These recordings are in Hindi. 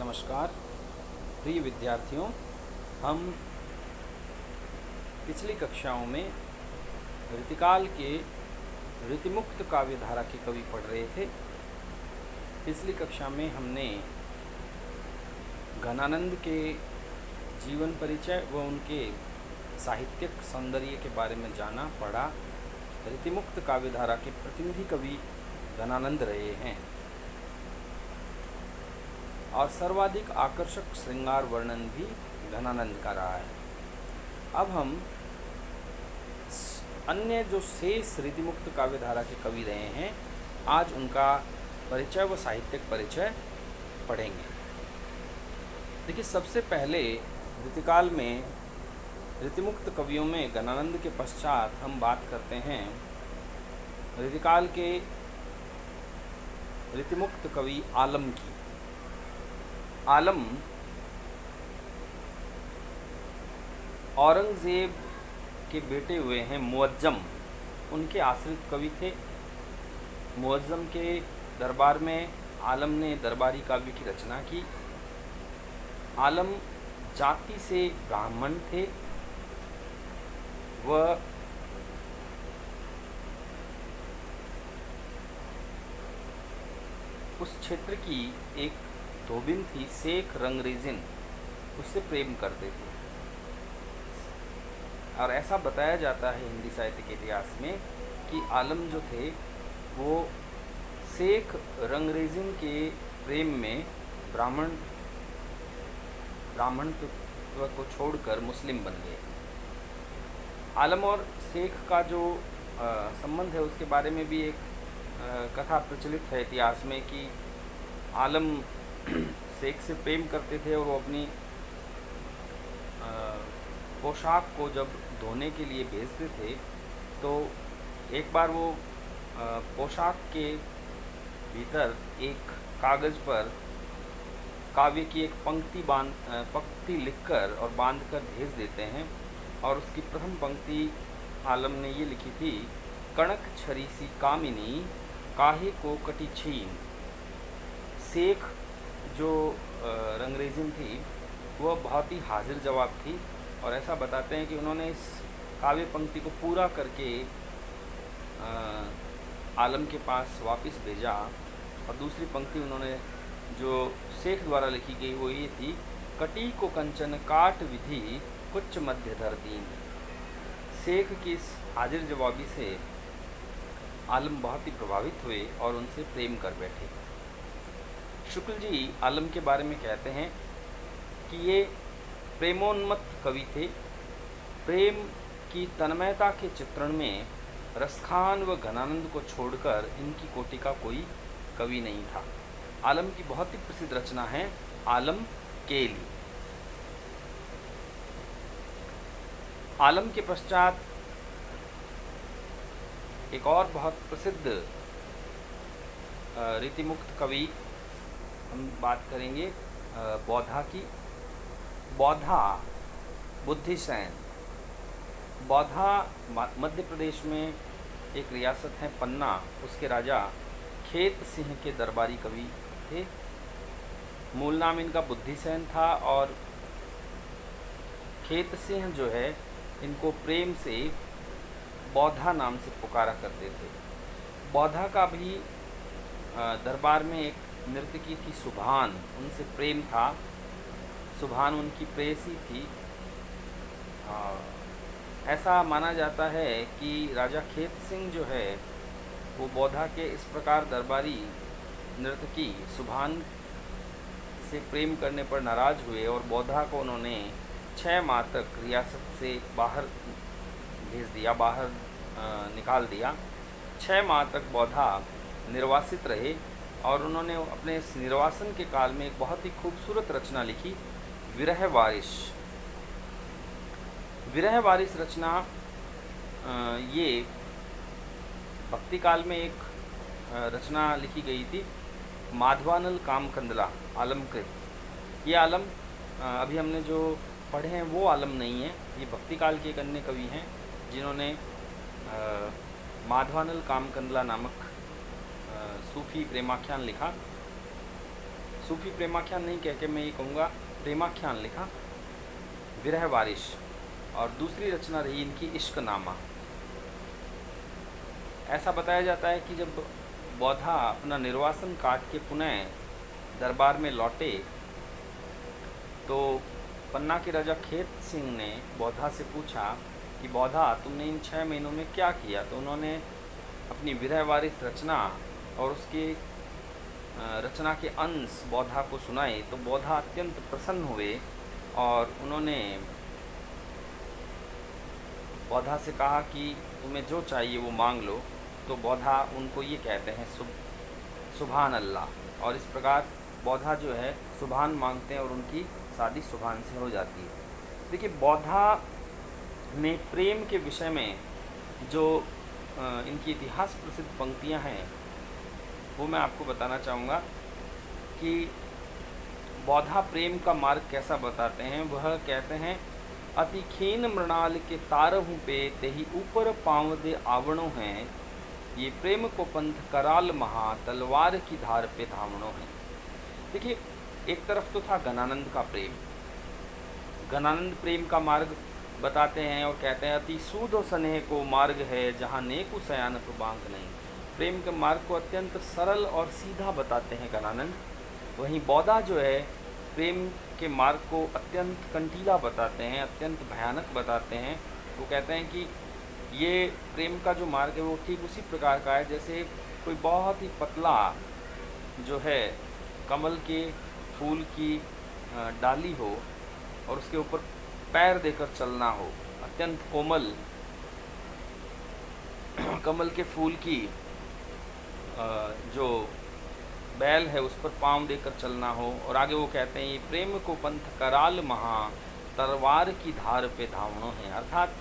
नमस्कार प्रिय विद्यार्थियों। हम पिछली कक्षाओं में ऋतिकाल के ऋतिमुक्त काव्यधारा के कवि पढ़ रहे थे। पिछली कक्षा में हमने घनानंद के जीवन परिचय व उनके साहित्यिक सौंदर्य के बारे में जाना पढ़ा। ऋतिमुक्त काव्यधारा के प्रतिनिधि कवि घनानंद रहे हैं और सर्वाधिक आकर्षक श्रृंगार वर्णन भी घनानंद का रहा है। अब हम अन्य जो शेष ऋतिमुक्त काव्यधारा के कवि रहे हैं, आज उनका परिचय व साहित्यिक परिचय पढ़ेंगे। देखिए, सबसे पहले ऋतिकाल में ऋतिमुक्त कवियों में घनानंद के पश्चात हम बात करते हैं ऋतिकाल के ऋतिमुक्त कवि आलम की। आलम औरंगज़ेब के बेटे हुए हैं मुअज्जम, उनके आश्रित कवि थे। मुअज्जम के दरबार में आलम ने दरबारी काव्य की रचना की। आलम जाति से ब्राह्मण थे। वह उस क्षेत्र की एक धोबिन थी, शेख रंगरेजिन, उससे प्रेम करते थे। और ऐसा बताया जाता है हिंदी साहित्य के इतिहास में कि आलम जो थे वो शेख रंगरेजिन के प्रेम में ब्राह्मणत्व को छोड़कर मुस्लिम बन गए। आलम और शेख का जो संबंध है उसके बारे में भी एक कथा प्रचलित है इतिहास में कि आलम शेख से प्रेम करते थे और वो अपनी पोशाक को जब धोने के लिए भेजते थे तो एक बार वो पोशाक के भीतर एक कागज़ पर काव्य की एक पंक्ति लिखकर और बांधकर भेज देते हैं। और उसकी प्रथम पंक्ति आलम ने ये लिखी थी, कणक छरीसी कामिनी काहे को कटी छीन। शेख जो रंगरेजिन थी वह बहुत ही हाजिर जवाब थी और ऐसा बताते हैं कि उन्होंने इस काव्य पंक्ति को पूरा करके आलम के पास वापस भेजा। और दूसरी पंक्ति उन्होंने जो शेख द्वारा लिखी गई वो ये थी, कटी को कंचन काट विधि कुछ मध्य धर दीन। शेख की इस हाजिर जवाबी से आलम बहुत ही प्रभावित हुए और उनसे प्रेम कर बैठे। शुक्ल जी आलम के बारे में कहते हैं कि ये प्रेमोन्मत्त कवि थे। प्रेम की तन्मयता के चित्रण में रसखान व घनानंद को छोड़कर इनकी कोटि का कोई कवि नहीं था। आलम की बहुत ही प्रसिद्ध रचना है आलम केली। आलम के पश्चात एक और बहुत प्रसिद्ध ऋतिमुक्त कवि हम बात करेंगे बौद्धा की। बौद्धा बुद्धिसेन। बौद्धा मध्य प्रदेश में एक रियासत है पन्ना, उसके राजा खेत सिंह के दरबारी कवि थे। मूल नाम इनका बुद्धिसेन था और खेत सिंह जो है इनको प्रेम से बौद्धा नाम से पुकारा करते थे। बौद्धा का भी दरबार में एक नर्तकी थी सुभान, उनसे प्रेम था। सुभान उनकी प्रेयसी थी। ऐसा माना जाता है कि राजा खेत सिंह जो है वो बौद्धा के इस प्रकार दरबारी नर्तकी सुभान से प्रेम करने पर नाराज़ हुए और बौद्धा को उन्होंने 6 माह तक रियासत से बाहर भेज दिया, बाहर निकाल दिया। 6 माह तक बौद्धा निर्वासित रहे और उन्होंने अपने इस निर्वासन के काल में एक बहुत ही खूबसूरत रचना लिखी, विरह वारिश। विरह वारिश रचना ये भक्ति काल में एक रचना लिखी गई थी, माधवानल कामकंदला आलमकृत। ये आलम अभी हमने जो पढ़े हैं वो आलम नहीं है, ये भक्ति काल के एक अन्य कवि हैं जिन्होंने माधवानल कामकंदला नामक सूफी प्रेमाख्यान लिखा। सूफी प्रेमाख्यान नहीं कह के मैं ये कहूँगा प्रेमाख्यान लिखा, विरह वारिश, और दूसरी रचना रही इनकी इश्कनामा। ऐसा बताया जाता है कि जब बौद्धा अपना निर्वासन काट के पुनः दरबार में लौटे तो पन्ना के राजा खेत सिंह ने बौद्धा से पूछा कि बौद्धा, तुमने इन 6 महीनों में क्या किया? तो उन्होंने अपनी विरह वारिस रचना और उसके रचना के अंश बौद्धा को सुनाए। तो बौद्धा अत्यंत प्रसन्न हुए और उन्होंने बौद्धा से कहा कि तुम्हें जो चाहिए वो मांग लो। तो बौद्धा उनको ये कहते हैं सुभान अल्लाह, और इस प्रकार बौद्धा जो है सुभान मांगते हैं और उनकी शादी सुभान से हो जाती है। देखिए, बौद्धा में प्रेम के विषय में जो इनकी इतिहास प्रसिद्ध पंक्तियां हैं वो मैं आपको बताना चाहूँगा कि बौद्धा प्रेम का मार्ग कैसा बताते हैं। वह कहते हैं, अति खीन मृणाल के तारहूँ पे तेही ऊपर पाँव दे आवणों हैं, ये प्रेम को पंथ कराल महा तलवार की धार पे धावणों हैं। देखिए, एक तरफ तो था गणानंद का प्रेम, गणानंद प्रेम का मार्ग बताते हैं और कहते हैं, अति सूद स्नेह को मार्ग है जहाँ नेकु सयान प्रबांग नहीं। प्रेम के मार्ग को अत्यंत सरल और सीधा बताते हैं गणानंद। वहीं बौद्धा जो है प्रेम के मार्ग को अत्यंत कंटीला बताते हैं, अत्यंत भयानक बताते हैं। वो कहते हैं कि ये प्रेम का जो मार्ग है वो ठीक उसी प्रकार का है जैसे कोई बहुत ही पतला जो है कमल के फूल की डाली हो और उसके ऊपर पैर देकर चलना हो, अत्यंत कोमल कमल के फूल की जो बैल है उस पर पाँव देकर चलना हो। और आगे वो कहते हैं, ये प्रेम को पंथ कराल महा तलवार की धार पे धावणों हैं। अर्थात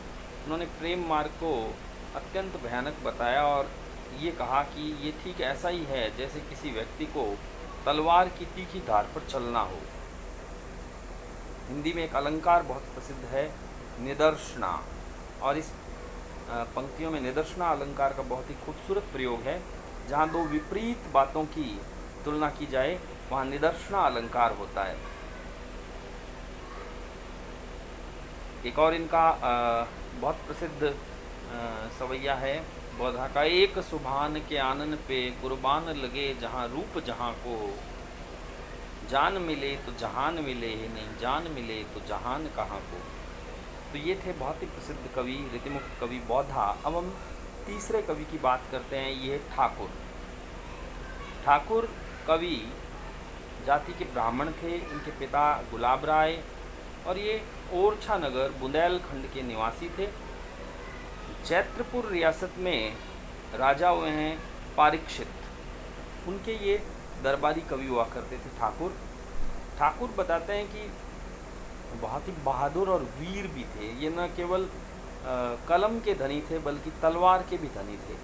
उन्होंने प्रेम मार्ग को अत्यंत भयानक बताया और ये कहा कि ये ठीक ऐसा ही है जैसे किसी व्यक्ति को तलवार की तीखी धार पर चलना हो। हिंदी में एक अलंकार बहुत प्रसिद्ध है, निदर्शना, और इस पंक्तियों में निदर्शना अलंकार का बहुत ही खूबसूरत प्रयोग है। जहाँ दो विपरीत बातों की तुलना की जाए वहाँ निदर्शना अलंकार होता है। एक और इनका बहुत प्रसिद्ध सवैया है बौद्धा का, एक सुभान के आनन पे कुर्बान लगे जहाँ रूप जहाँ को, जान मिले तो जहान मिले, नहीं जान मिले तो जहान कहाँ को। तो ये थे बहुत ही प्रसिद्ध कवि, रीतिमुख कवि बौद्धा। अब हम तीसरे कवि की बात करते हैं, ये ठाकुर। ठाकुर कवि जाति के ब्राह्मण थे, इनके पिता गुलाब राय और ये ओरछा नगर बुंदेलखंड के निवासी थे। जैत्रपुर रियासत में राजा हुए हैं पारीक्षित, उनके ये दरबारी कवि हुआ करते थे ठाकुर। ठाकुर बताते हैं कि बहुत ही बहादुर और वीर भी थे। ये न केवल कलम के धनी थे बल्कि तलवार के भी धनी थे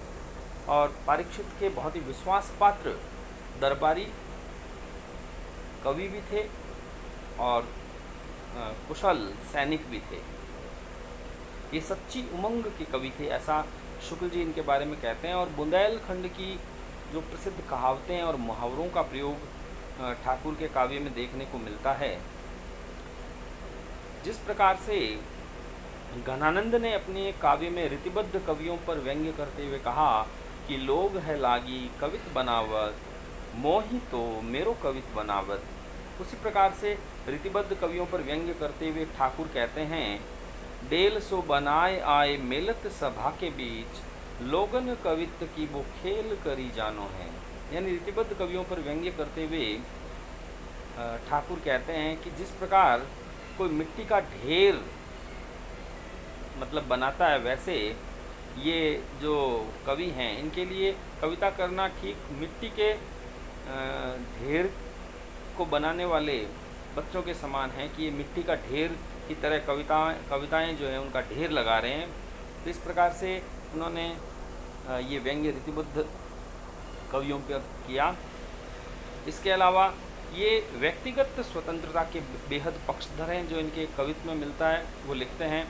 और परीक्षित के बहुत ही विश्वास पात्र दरबारी कवि भी थे और कुशल सैनिक भी थे। ये सच्ची उमंग के कवि थे, ऐसा शुक्ल जी इनके बारे में कहते हैं। और बुंदेलखंड की जो प्रसिद्ध कहावतें और मुहावरों का प्रयोग ठाकुर के काव्य में देखने को मिलता है। जिस प्रकार से घनानंद ने अपने काव्य में रीतिबद्ध कवियों पर व्यंग्य करते हुए कहा कि लोग है लागी कवित बनावत, मोहि तो मेरो कवित बनावत, उसी प्रकार से रीतिबद्ध कवियों पर व्यंग्य करते हुए ठाकुर कहते हैं, डेल सो बनाए आए मेलत सभा के बीच, लोगन कवित की वो खेल करी जानो है। यानी रीतिबद्ध कवियों पर व्यंग्य करते हुए ठाकुर कहते हैं कि जिस प्रकार कोई मिट्टी का ढेर मतलब बनाता है, वैसे ये जो कवि हैं इनके लिए कविता करना ठीक मिट्टी के ढेर को बनाने वाले बच्चों के समान है कि ये मिट्टी का ढेर की तरह कविताएं जो हैं उनका ढेर लगा रहे हैं। तो इस प्रकार से उन्होंने ये व्यंग्य रीतिबद्ध कवियों पर किया। इसके अलावा ये व्यक्तिगत स्वतंत्रता के बेहद पक्षधर हैं जो इनके कवित्व में मिलता है। वो लिखते हैं,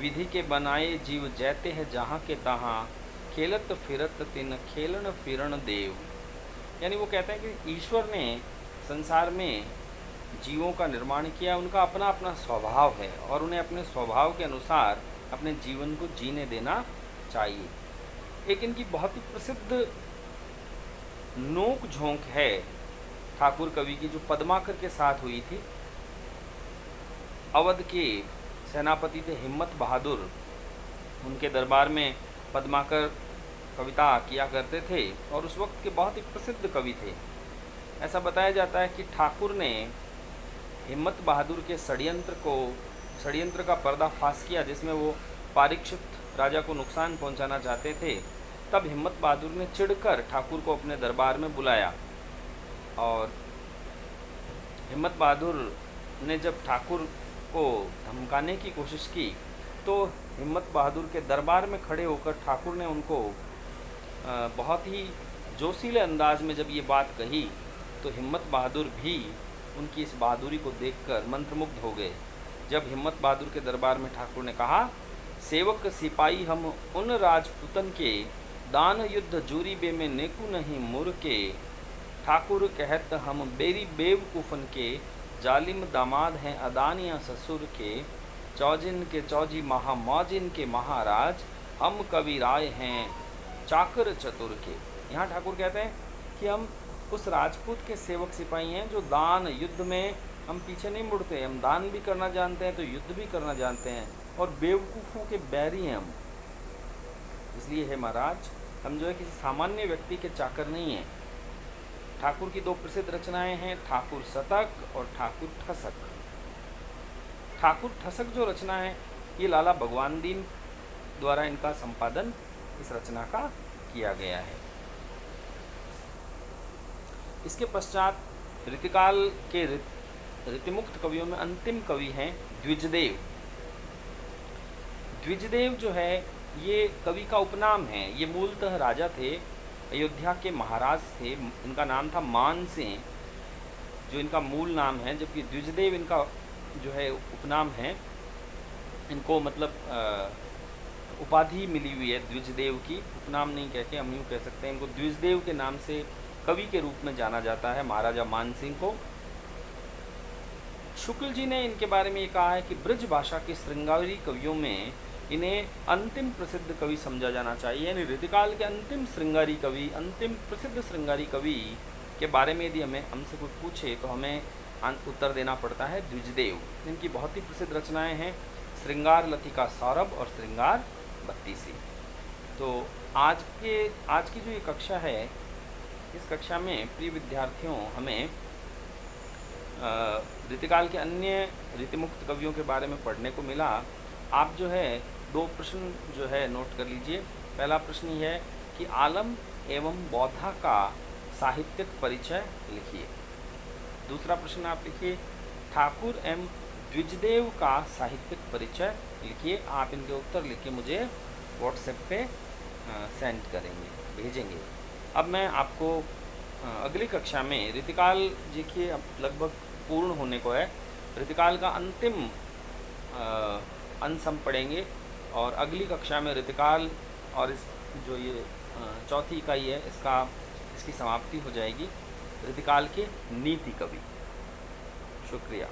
विधि के बनाए जीव जैते हैं जहाँ के तहाँ, खेलत फिरत तिन खेलन फिरण देव। यानी वो कहते हैं कि ईश्वर ने संसार में जीवों का निर्माण किया, उनका अपना अपना स्वभाव है और उन्हें अपने स्वभाव के अनुसार अपने जीवन को जीने देना चाहिए। एक इनकी बहुत ही प्रसिद्ध नोक झोंक है ठाकुर कवि की, जो पद्माकर के साथ हुई थी। अवध के सेनापति थे हिम्मत बहादुर, उनके दरबार में पद्माकर कविता किया करते थे और उस वक्त के बहुत ही प्रसिद्ध कवि थे। ऐसा बताया जाता है कि ठाकुर ने हिम्मत बहादुर के षड्यंत्र का पर्दाफाश किया, जिसमें वो परीक्षित राजा को नुकसान पहुंचाना चाहते थे। तब हिम्मत बहादुर ने चिढ़कर ठाकुर को अपने दरबार में बुलाया और हिम्मत बहादुर ने जब ठाकुर को धमकाने की कोशिश की तो हिम्मत बहादुर के दरबार में खड़े होकर ठाकुर ने उनको बहुत ही जोशीले अंदाज में जब ये बात कही तो हिम्मत बहादुर भी उनकी इस बहादुरी को देखकर मंत्रमुग्ध हो गए। जब हिम्मत बहादुर के दरबार में ठाकुर ने कहा, सेवक सिपाही हम उन राजपूतन के, दान युद्ध जूरी बे में नेकू नहीं मुर के, ठाकुर कहत हम बेरी बेवकूफन के, जालिम दामाद हैं अदानिया ससुर के, चौजिन के चौजी महामौजिन के महाराज, हम कवि राय हैं चाकर चतुर के। यहाँ ठाकुर कहते हैं कि हम उस राजपूत के सेवक सिपाही हैं जो दान युद्ध में हम पीछे नहीं मुड़ते, हम दान भी करना जानते हैं तो युद्ध भी करना जानते हैं, और बेवकूफ़ों के बैरी हैं हम। इसलिए है महाराज, हम जो है किसी सामान्य व्यक्ति के चाकर नहीं हैं। ठाकुर की दो प्रसिद्ध रचनाएं हैं, ठाकुर शतक और ठाकुर ठसक। ठाकुर ठसक जो रचना है ये लाला भगवान दीन द्वारा इनका संपादन इस रचना का किया गया है। इसके पश्चात ऋतिकाल के ऋतिमुक्त कवियों में अंतिम कवि हैं द्विजदेव। द्विजदेव जो है ये कवि का उपनाम है। ये मूलतः राजा थे, अयोध्या के महाराज थे। इनका नाम था मानसिंह, जो इनका मूल नाम है, जबकि द्विजदेव इनका जो है उपनाम है। इनको मतलब उपाधि मिली हुई है द्विजदेव की, उपनाम नहीं कह के हम यूँ कह सकते हैं। इनको द्विजदेव के नाम से कवि के रूप में जाना जाता है, महाराजा मानसिंह को। शुक्ल जी ने इनके बारे में ये कहा है कि ब्रज भाषा के श्रृंगारी कवियों में इन्हें अंतिम प्रसिद्ध कवि समझा जाना चाहिए। यानी ऋतुकाल के अंतिम श्रृंगारी कवि, अंतिम प्रसिद्ध श्रृंगारी कवि के बारे में यदि हमसे कोई पूछे तो हमें उत्तर देना पड़ता है द्विजदेव। इनकी बहुत ही प्रसिद्ध रचनाएं हैं श्रृंगार लतिका सौरभ और श्रृंगार बत्तीसी। तो आज की जो ये कक्षा है, इस कक्षा में प्रिय विद्यार्थियों हमें ऋतुकाल के अन्य ऋतुमुक्त कवियों के बारे में पढ़ने को मिला। आप जो है दो प्रश्न जो है नोट कर लीजिए। पहला प्रश्न ये है कि आलम एवं बौद्धा का साहित्यिक परिचय लिखिए। दूसरा प्रश्न आप लिखिए ठाकुर एवं द्विजदेव का साहित्यिक परिचय लिखिए। आप इनके उत्तर लिख के मुझे व्हाट्सएप पे सेंड करेंगे, भेजेंगे। अब मैं आपको अगली कक्षा में ऋतुकाल, देखिए अब लगभग पूर्ण होने को है, ऋतुकाल का अंतिम अंश हम पढ़ेंगे और अगली कक्षा में ऋतुकाल और इस जो ये चौथी इकाई है इसकी समाप्ति हो जाएगी। ऋतुकाल के नीति कवि। शुक्रिया।